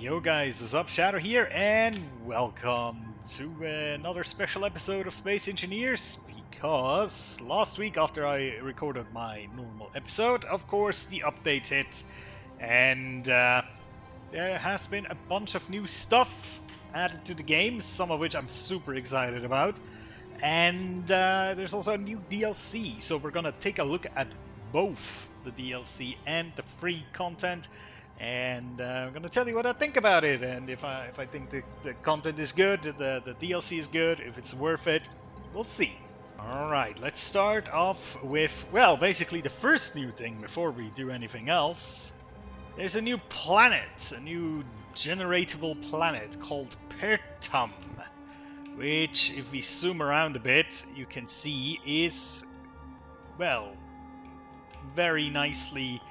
Yo guys, what's up? Shadow here, and welcome to another special episode of Space Engineers. Because last week, after I recorded my normal episode, of course the update hit, and there has been a bunch of new stuff added to the game, some of which I'm super excited about. And there's also a new DLC, so we're gonna take a look at both the DLC and the free content. And I'm gonna tell you what I think about it, and if I think the content is good, the DLC is good, if it's worth it, we'll see. Alright, let's start off with, well, basically the first new thing before we do anything else. There's a new planet, a new generatable planet called Pertum, which, if we zoom around a bit, you can see is, well, very nicely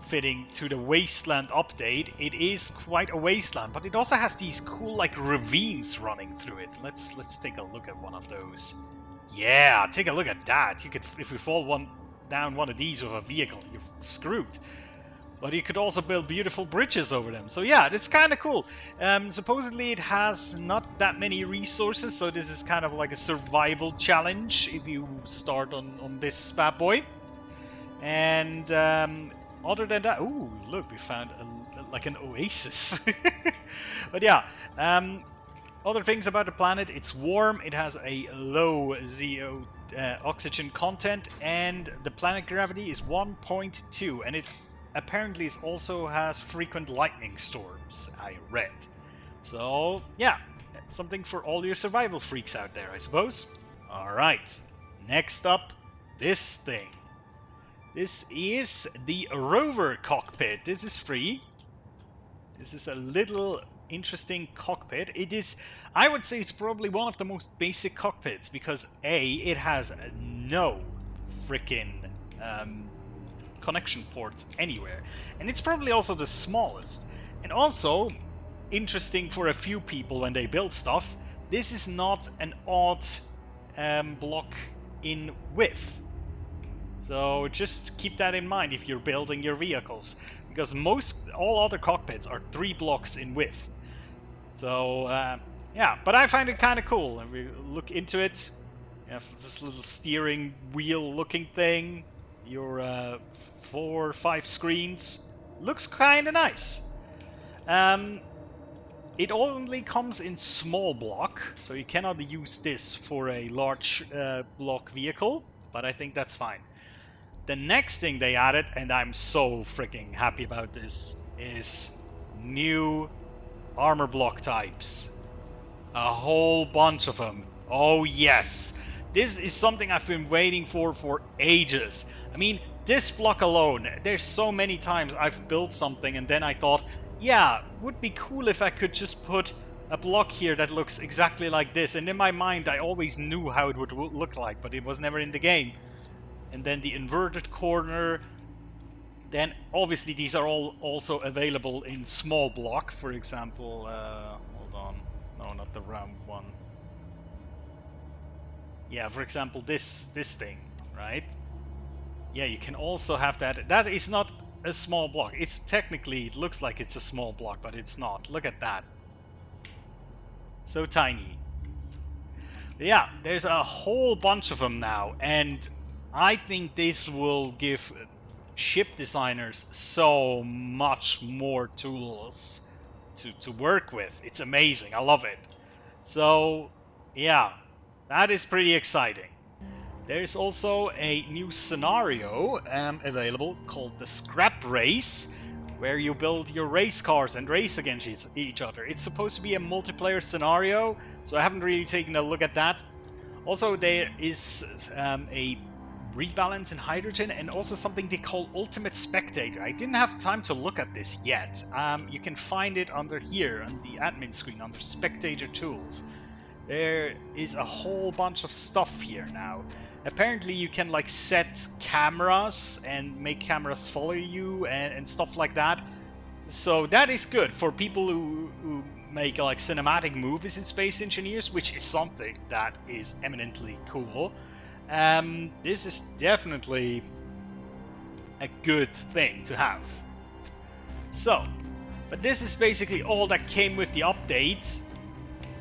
fitting to the Wasteland update. It is quite a wasteland, but it also has these cool like ravines running through it. Let's take a look at one of those. Yeah, take a look at that. You could, if you fall down one of these with a vehicle, you're screwed. But you could also build beautiful bridges over them. So yeah, it's kind of cool. Supposedly it has not that many resources, so this is kind of like a survival challenge if you start on this bad boy. And other than that, ooh, look, we found like an oasis. But yeah, other things about the planet: it's warm, it has a low CO oxygen content, and the planet gravity is 1.2, and it apparently also has frequent lightning storms, I read. So yeah, something for all your survival freaks out there, I suppose. Alright, next up, this thing. This is the Rover Cockpit. This is free. This is a little interesting cockpit. It is, I would say it's probably one of the most basic cockpits because A, it has no freaking connection ports anywhere. And it's probably also the smallest. And also, interesting for a few people when they build stuff, this is not an odd block in width. So just keep that in mind if you're building your vehicles, because all other cockpits are 3 blocks in width. So yeah, but I find it kind of cool. And we look into it, you have this little steering wheel looking thing, your 4 or 5 screens, looks kind of nice. It only comes in small block, so you cannot use this for a large block vehicle, but I think that's fine. The next thing they added, and I'm so freaking happy about this, is new armor block types. A whole bunch of them. Oh yes! This is something I've been waiting for ages. I mean, this block alone, there's so many times I've built something and then I thought, yeah, would be cool if I could just put a block here that looks exactly like this. And in my mind, I always knew how it would look like, but it was never in the game. And then the inverted corner. Then obviously these are all also available in small block. For example, hold on, no, not the round one. Yeah, for example, this thing, right? Yeah, you can also have that. That is not a small block. It's technically, it looks like it's a small block, but it's not. Look at that. So tiny. Yeah, there's a whole bunch of them now, and I think this will give ship designers so much more tools to work with. It's amazing. I love it. So, yeah, that is pretty exciting. There's also a new scenario available called the Scrap Race, where you build your race cars and race against each other. It's supposed to be a multiplayer scenario, so I haven't really taken a look at that. Also, there is a rebalance in hydrogen, and also something they call Ultimate Spectator. I didn't have time to look at this yet. You can find it under here on the admin screen under Spectator Tools. There is a whole bunch of stuff here now. Apparently you can like set cameras and make cameras follow you and stuff like that. So that is good for people who make like cinematic movies in Space Engineers, which is something that is eminently cool. This is definitely a good thing to have. So, But this is basically all that came with the update.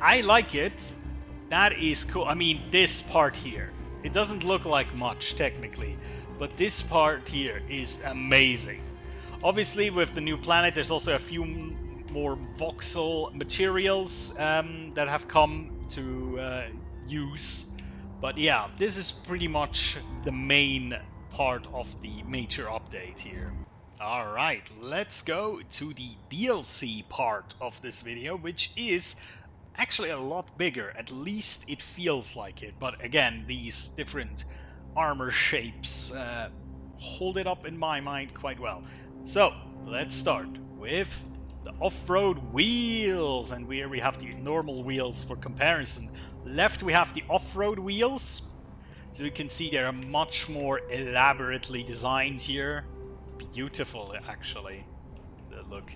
I like it. That is cool. I mean, this part here. It doesn't look like much, technically. But this part here is amazing. Obviously, with the new planet, there's also a few more voxel materials that have come to use. But yeah, this is pretty much the main part of the major update here. Alright, let's go to the DLC part of this video, which is actually a lot bigger. At least it feels like it. But again, these different armor shapes hold it up in my mind quite well. So, let's start with the off-road wheels. And here we have the normal wheels for comparison. Left we have the off-road wheels. So you can see they're much more elaborately designed here. Beautiful, actually, the look.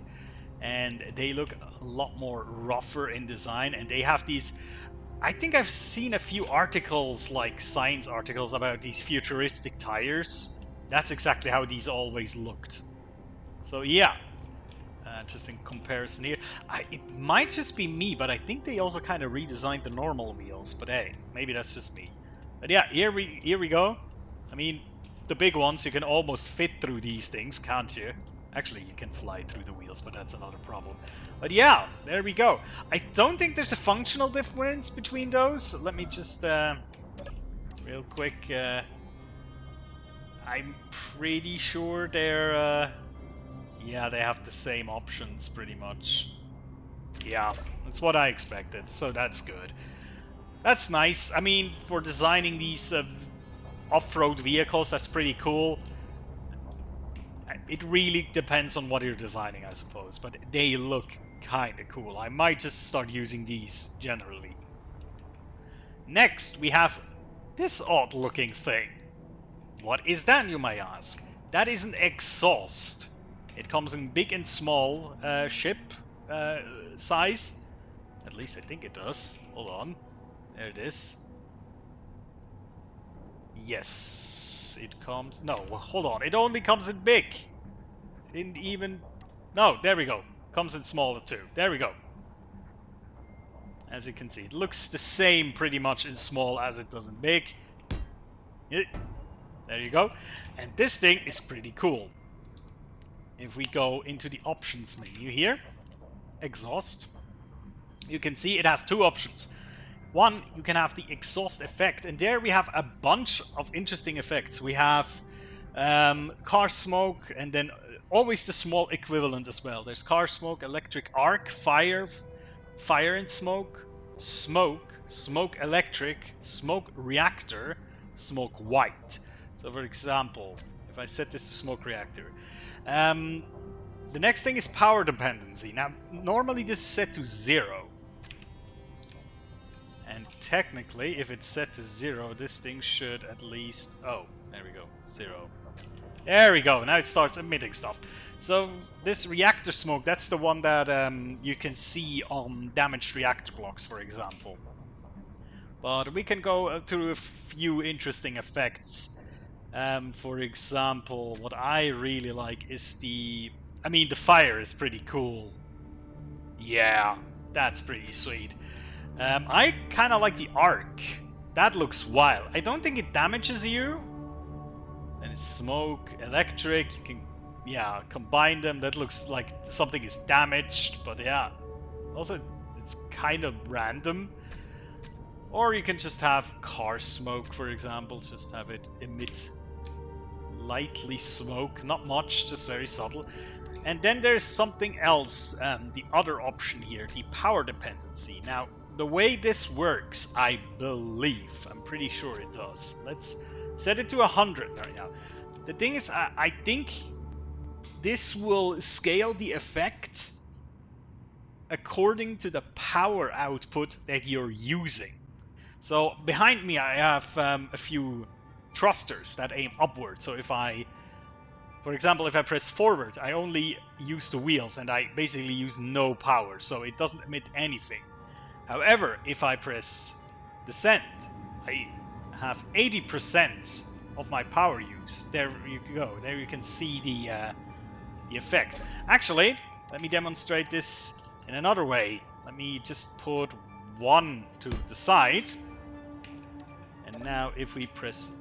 And they look a lot more rougher in design, and they have these... I think I've seen a few articles, like science articles, about these futuristic tires. That's exactly how these always looked. So yeah, just in comparison here. It might just be me, but I think they also kind of redesigned the normal wheels. But hey, maybe that's just me. But yeah, here we go. I mean, the big ones, you can almost fit through these things, can't you? Actually, you can fly through the wheels, but that's another problem. But yeah, there we go. I don't think there's a functional difference between those. Let me just, real quick, I'm pretty sure they're, yeah, they have the same options, pretty much. Yeah, that's what I expected, so that's good. That's nice. I mean, for designing these off-road vehicles, that's pretty cool. It really depends on what you're designing, I suppose, but they look kind of cool. I might just start using these generally. Next, we have this odd-looking thing. What is that, you may ask? That is an exhaust. It comes in big and small ship size. At least I think it does. Hold on. There it is. Yes, it comes... No, hold on. It only comes in big. Didn't even... No, there we go. Comes in smaller too. There we go. As you can see, it looks the same pretty much in small as it does in big. There you go. And this thing is pretty cool. If we go into the options menu here, exhaust, you can see it has two options. One, you can have the exhaust effect, and there we have a bunch of interesting effects. We have car smoke, and then always the small equivalent as well. There's car smoke, electric arc, fire and smoke, smoke electric, smoke reactor, smoke white. So for example, if I set this to smoke reactor, the next thing is power dependency. Now, normally this is set to 0. And technically, if it's set to 0, this thing should at least... Oh, there we go. 0. There we go. Now it starts emitting stuff. So this reactor smoke, that's the one that you can see on damaged reactor blocks, for example. But we can go through a few interesting effects. For example, what I really like is the... I mean, the fire is pretty cool. Yeah, that's pretty sweet. I kind of like the arc. That looks wild. I don't think it damages you. Then it's smoke, electric. You can, yeah, combine them. That looks like something is damaged. But yeah, also it's kind of random. Or you can just have car smoke, for example. Just have it emit lightly smoke. Not much, just very subtle. And then there's something else, the other option here, the power dependency. Now, the way this works, I believe, I'm pretty sure it does. Let's set it to 100 right now. The thing is, I think this will scale the effect according to the power output that you're using. So behind me I have a few thrusters that aim upward. So if I, for example, if I press forward, I only use the wheels and I basically use no power, so it doesn't emit anything. However, if I press descend, I have 80% of my power use. There you go. There you can see the effect. Actually, let me demonstrate this in another way. Let me just put one to the side. And now if we press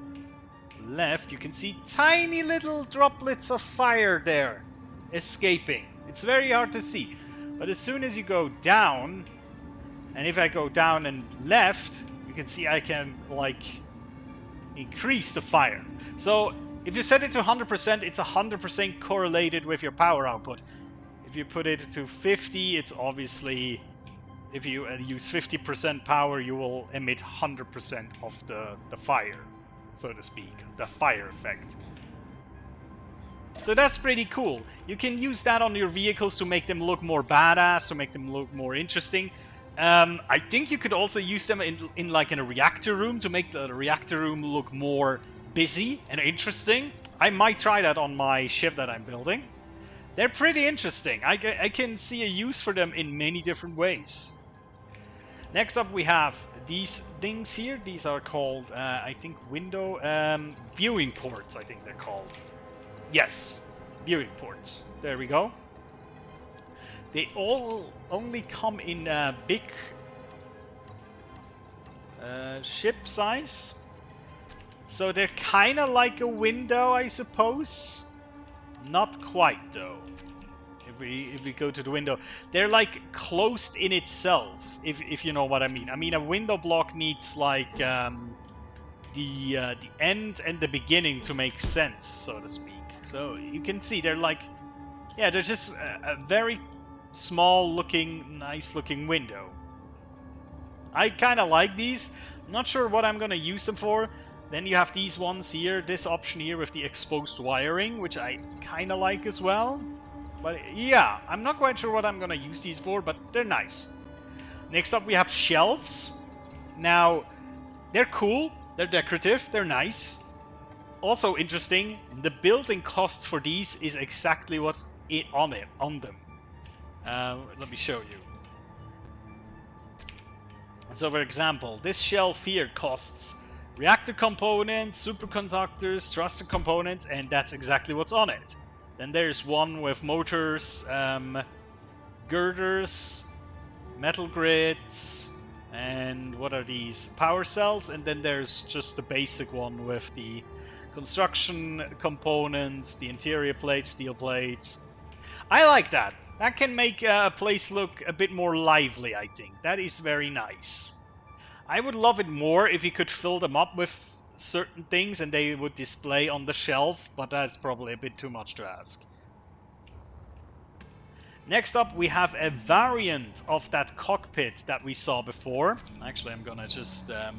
left, you can see tiny little droplets of fire there escaping. It's very hard to see. But as soon as you go down, and if I go down and left, you can see I can, like, increase the fire. So if you set it to 100%, it's 100% correlated with your power output. If you put it to 50, it's obviously, if you use 50% power, you will emit 100% of the fire, so to speak, the fire effect. So that's pretty cool. You can use that on your vehicles to make them look more badass, to make them look more interesting. I think you could also use them in like in a reactor room to make the reactor room look more busy and interesting. I might try that on my ship that I'm building. They're pretty interesting. I can see a use for them in many different ways. Next up we have these things here. These are called, I think, window viewing ports, I think they're called. Yes, viewing ports. There we go. They all only come in big ship size. So they're kind of like a window, I suppose. Not quite, though. If we go to the window, they're like closed in itself, if you know what I mean. I mean, a window block needs like the end and the beginning to make sense, so to speak. So you can see they're like, yeah, they're just a very small looking, nice looking window. I kind of like these. I'm not sure what I'm gonna use them for. Then you have these ones here, this option here with the exposed wiring, which I kind of like as well. But yeah, I'm not quite sure what I'm gonna use these for, but they're nice. Next up we have shelves. Now, they're cool, they're decorative, they're nice. Also interesting, the building cost for these is exactly what's on them. Let me show you. So for example, this shelf here costs reactor components, superconductors, thruster components, and that's exactly what's on it. Then there's one with motors, girders, metal grids, and what are these? Power cells, and then there's just the basic one with the construction components, the interior plates, steel plates. I like that. That can make a place look a bit more lively, I think. That is very nice. I would love it more if you could fill them up with certain things and they would display on the shelf, but that's probably a bit too much to ask. Next up, we have a variant of that cockpit that we saw before. Actually, I'm gonna just have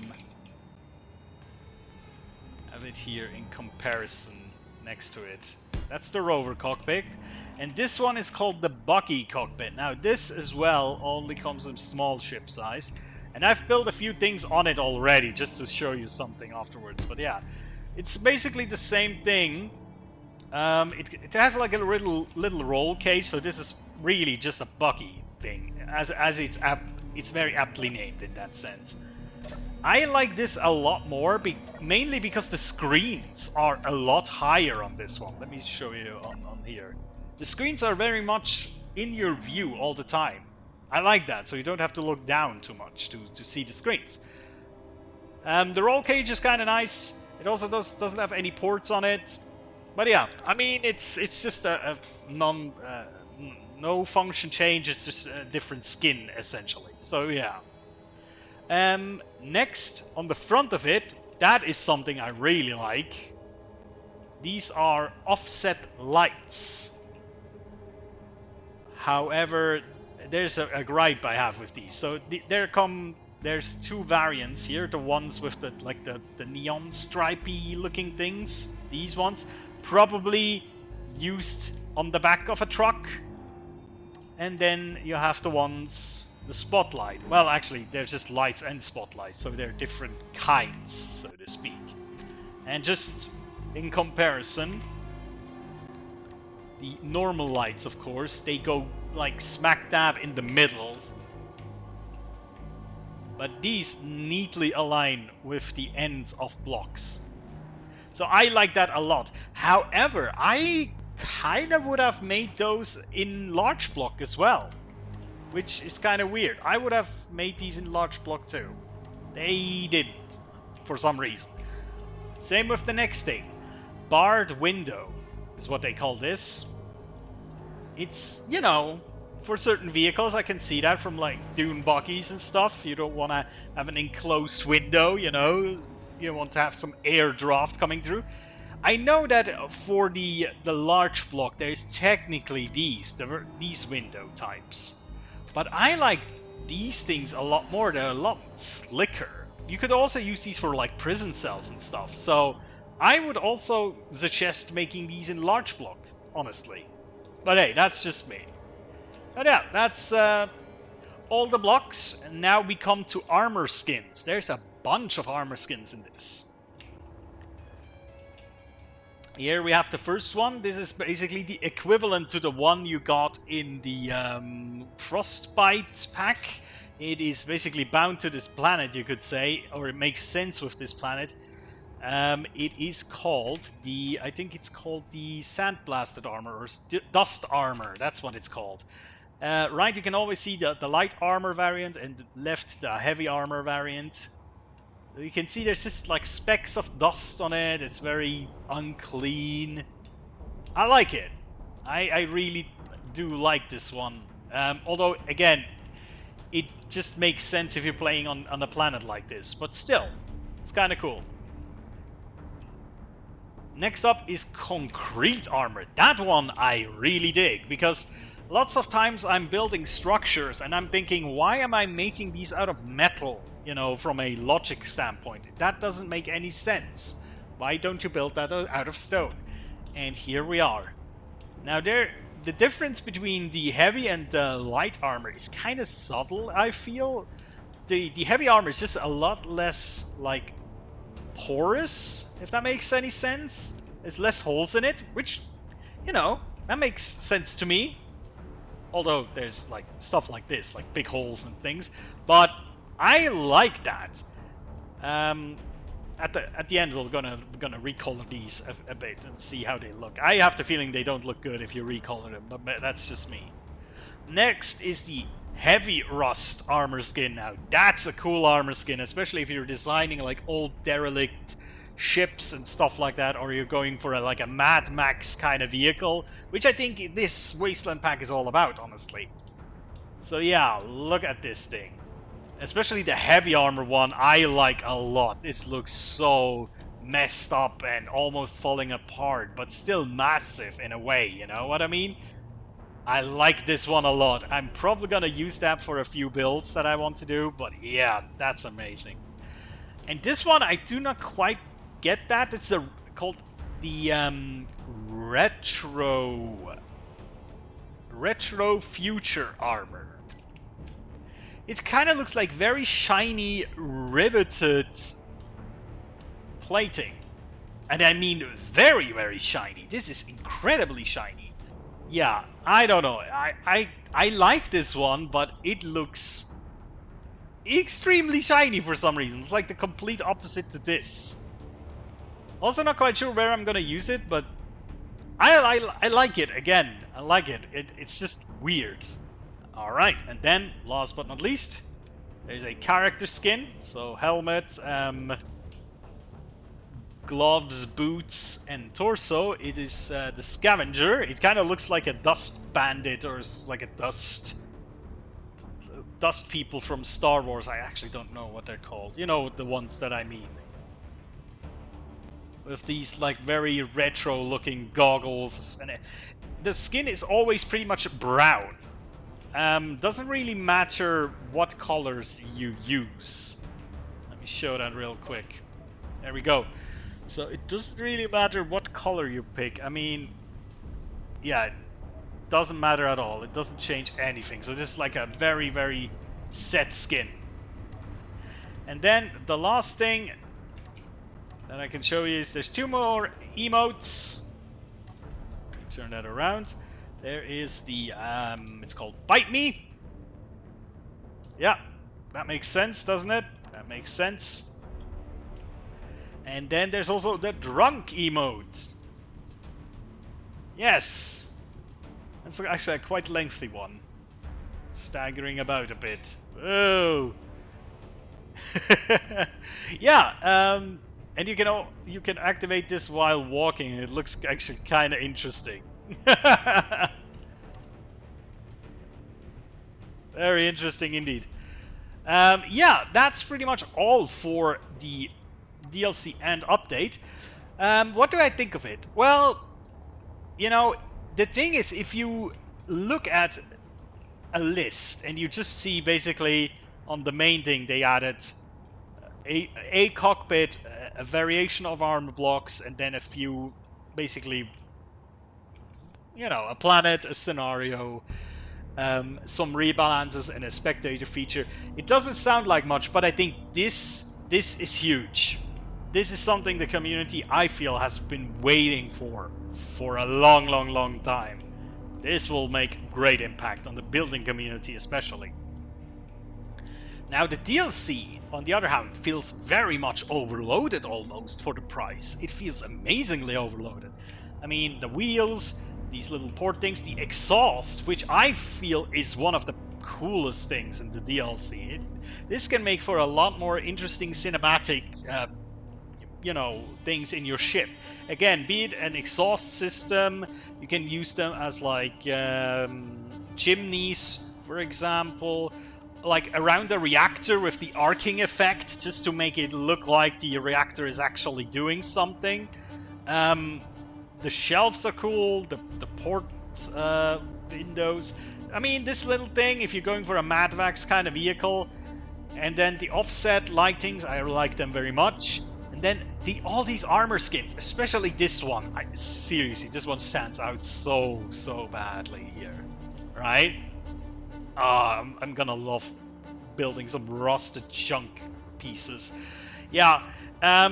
it here in comparison next to it. That's the Rover Cockpit. And this one is called the Buggy Cockpit. Now, this as well only comes in small ship size. And I've built a few things on it already, just to show you something afterwards. But yeah, it's basically the same thing. It has like a little roll cage, so this is really just a buggy thing, as it's very aptly named in that sense. I like this a lot more, mainly because the screens are a lot higher on this one. Let me show you on here. The screens are very much in your view all the time. I like that, so you don't have to look down too much to see the screens. The roll cage is kind of nice. It also doesn't have any ports on it. But yeah, I mean, it's just a no function change. It's just a different skin, essentially. So yeah. Next, on the front of it, that is something I really like. These are offset lights. However, there's a gripe I have with these. So there's two variants here. The ones with the neon stripy looking things. These ones probably used on the back of a truck. And then you have the ones, the spotlight. Well, actually, they're just lights and spotlights, so they're different kinds, so to speak. And just in comparison, the normal lights, of course, they go like smack dab in the middle. But these neatly align with the ends of blocks. So I like that a lot. However, I kind of would have made those in large block as well, which is kind of weird. I would have made these in large block too. They didn't, for some reason. Same with the next thing. Barred window is what they call this. It's, you know, for certain vehicles, I can see that from like dune buggies and stuff. You don't want to have an enclosed window, you know. You want to have some air draft coming through. I know that for the large block, there's technically these window types. But I like these things a lot more. They're a lot slicker. You could also use these for like prison cells and stuff. So I would also suggest making these in large block, honestly. But hey, that's just me. But yeah, that's all the blocks. And now we come to armor skins. There's a bunch of armor skins in this. Here we have the first one. This is basically the equivalent to the one you got in the Frostbite pack. It is basically bound to this planet, you could say, or it makes sense with this planet. It is called the, I think it's called the Sandblasted Armor, or Dust Armor, that's what it's called. Right, you can always see the light armor variant and left the heavy armor variant. You can see there's just like specks of dust on it. It's very unclean. I like it. I really do like this one. Although, again, it just makes sense if you're playing on a planet like this. But still, it's kind of cool. Next up is concrete armor. That one I really dig, because lots of times I'm building structures and I'm thinking, why am I making these out of metal? You know, from a logic standpoint. That doesn't make any sense. Why don't you build that out of stone? And here we are. Now the difference between the heavy and the light armor is kind of subtle, I feel. The heavy armor is just a lot less, like, porous, if that makes any sense. There's less holes in it, which, you know, that makes sense to me. Although there's, like, stuff like this, like big holes and things. But I like that. At the end, we're gonna recolor these a bit and see how they look. I have the feeling they don't look good if you recolor them, but that's just me. Next is the heavy rust armor skin. Now that's a cool armor skin, especially if you're designing like old derelict ships and stuff like that, or you're going for like a Mad Max kind of vehicle, which I think this Wasteland pack is all about, honestly. So yeah, look at this thing. Especially the heavy armor one, I like a lot. This looks so messed up and almost falling apart, but still massive in a way, you know what I mean? I like this one a lot. I'm probably gonna use that for a few builds that I want to do, but yeah, that's amazing. And this one, I do not quite get that. It's called the Retro Future Armor. It kind of looks like very shiny, riveted plating. And I mean very, very shiny. This is incredibly shiny. Yeah, I don't know. I like this one, but it looks extremely shiny for some reason. It's like the complete opposite to this. Also not quite sure where I'm gonna use it, but I like it. Again, I like it. It's just weird. Alright, and then, last but not least, there's a character skin. So, helmet, gloves, boots, and torso. It is the Scavenger. It kind of looks like a dust bandit, or like a dust people from Star Wars. I actually don't know what they're called. You know, the ones that I mean. With these, like, very retro-looking goggles. And the skin is always pretty much brown. Doesn't really matter what colors you use. Let me show that real quick. There we go. So it doesn't really matter what color you pick. I mean, yeah, it doesn't matter at all. It doesn't change anything. So this is like a very, very set skin. And then the last thing that I can show you is there's two more emotes. Let me turn that around. There is the, it's called Bite Me. Yeah, that makes sense, doesn't it? That makes sense. And then there's also the Drunk emote. Yes! That's actually a quite lengthy one. Staggering about a bit. Oh! Yeah, and you can activate this while walking, and it looks actually kind of interesting. Very interesting indeed. Yeah, that's pretty much all for the DLC and update. What do I think of it? Well, you know, the thing is, if you look at a list and you just see basically on the main thing they added a cockpit, a variation of armor blocks, and then a few, basically, you know, a planet, a scenario, some rebalances, and a spectator feature. It doesn't sound like much, but I think this is huge. This is something the community, I feel, has been waiting for a long time. This will make great impact on the building community especially. Now the DLC, on the other hand, feels very much overloaded almost for the price. It feels amazingly overloaded. I mean, the wheels, these little port things, the exhaust, which I feel is one of the coolest things in the DLC. This can make for a lot more interesting cinematic, you know, things in your ship. Again, be it an exhaust system, you can use them as like chimneys, for example, like around the reactor with the arcing effect, just to make it look like the reactor is actually doing something. The shelves are cool, the port windows. I mean, this little thing, if you're going for a Madvax kind of vehicle, and then the offset lightings, I like them very much. And then all these armor skins, especially this one. Seriously, this one stands out so badly here, right? I'm gonna love building some rusted junk pieces. Yeah, I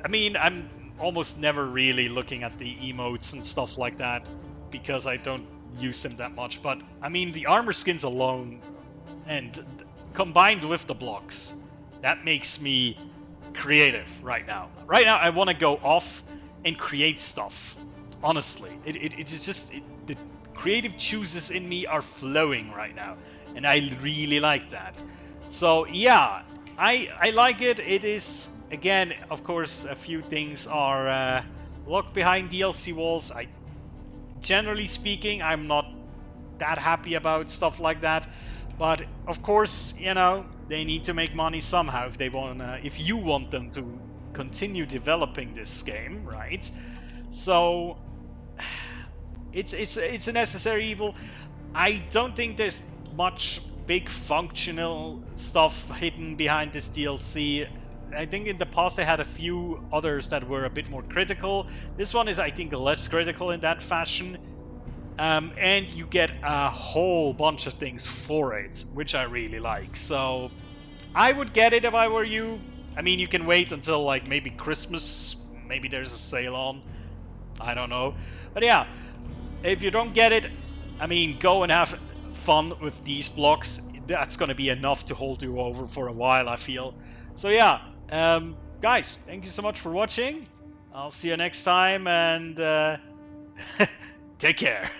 mean, I'm almost never really looking at the emotes and stuff like that because I don't use them that much. But I mean, the armor skins alone and combined with the blocks, that makes me creative right now. Right now, I want to go off and create stuff. Honestly, it's just the creative juices in me are flowing right now, and I really like that. So yeah, I like it. It is, again, of course, a few things are locked behind DLC walls. Generally speaking, I'm not that happy about stuff like that, but of course, you know, they need to make money somehow if they if you want them to continue developing this game, right? So it's a necessary evil. I don't think there's much big functional stuff hidden behind this DLC. I think in the past they had a few others that were a bit more critical. This one is, I think, less critical in that fashion. And you get a whole bunch of things for it, which I really like. So I would get it if I were you. I mean, you can wait until like maybe Christmas. Maybe there's a sale on. I don't know. But yeah, if you don't get it, I mean, go and have fun with these blocks. That's going to be enough to hold you over for a while, I feel. So yeah, guys, thank you so much for watching. I'll see you next time, and take care.